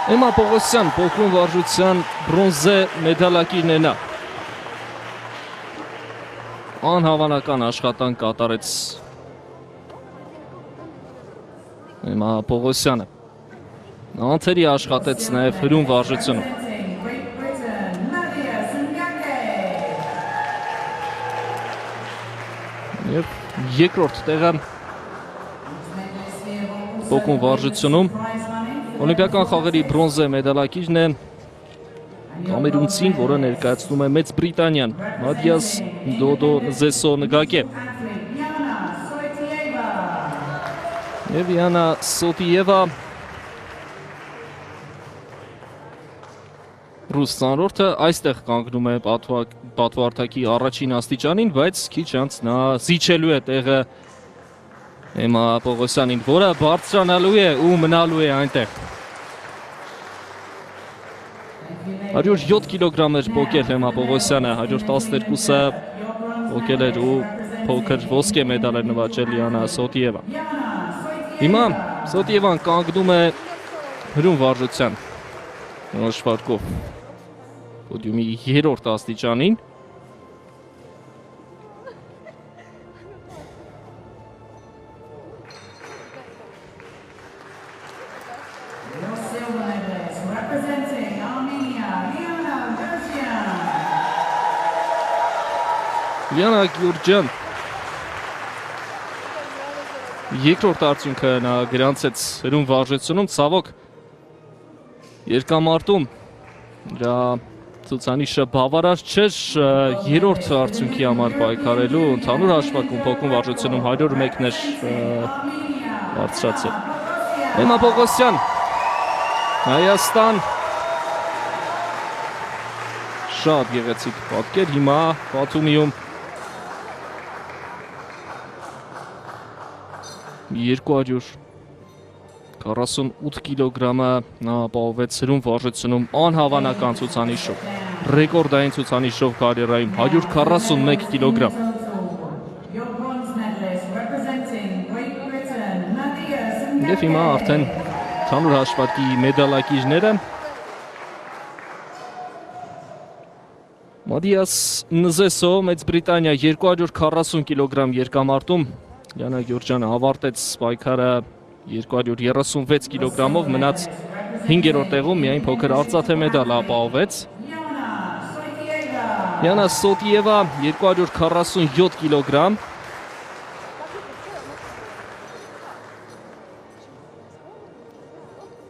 Էմմա Պողոսյան փոքրուն վարժության բրոնզե մեդալակիրն է նա։ Անհավանական աշխատանք կատարեց Էմմա Պողոսյանը։ Անթերի աշխատեց նաև հրում վարժությունում։ Եվ երկրորդ տեղը փոքրուն վարժությունում Օլիմպիական խաղերի բրոնզե մեդալակիրն է կամերունցին, որը ներկայացնում է Մեծ Բրիտանիան, Մադիաս Դոդո Նզեսո Նգակե։ Եվ Յանա Սոտիևա ռուս ցանրորդը այստեղ կանգնում է պատվարտակի առաջին աստիճանին, բայց քիչ անց նա զիջելու է տեղը Էմմա Պողոսյանին, որը բարձրանալու է ու մնալու է այնտեղ։ 107 կիլոգրամ էր պոկել Էմմա Պողոսյանը, 112-ը պոկել էր ու փոքր ոսկե մեդալ էր նվաճել Յանա Սոտիևան։ Հիմա Սոտիևան կանգնում է հրում վարժության շվարկով պոդիումի երրորդ աստիճանին։ Յանա Գյուրջյան երկրորդ արդյունքը նա գրանցեց հրում վարժությունում, ցավոք երկամարտում դրա ցուցանիշը բավարար չէր երրորդ արդյունքի համար պայքարելու, ընդհանուր հաշվարկում փոքրուն վարժությունում 101-ն էր բարձրացել։ Էմմա Պողոսյան, Հայաստան, շատ գեղեցիկ պատկեր, հիմա Բաթումիում 248 կիլոգրամը նա ապահովեց հրում վարժությունում անհավանական ցուցանիշով, ռեկորդային ցուցանիշով կարիերայում 141 կիլոգրամ։ Եվ հիմա արդեն ընդհանուր հաշվարկի մեդալակիրները Մադիաս Նզեսո, Մեծ Բրիտանիա 240 կիլոգրամ երկամարտում, Յանա Գյուրջյանը ավարտեց պայքարը 236 կիլոգրամով, մնաց 5-րդ տեղում, միայն փոքր արծաթե մեդալ ապահովեց։ Յանա Սոտիևա 247 կիլոգրամ,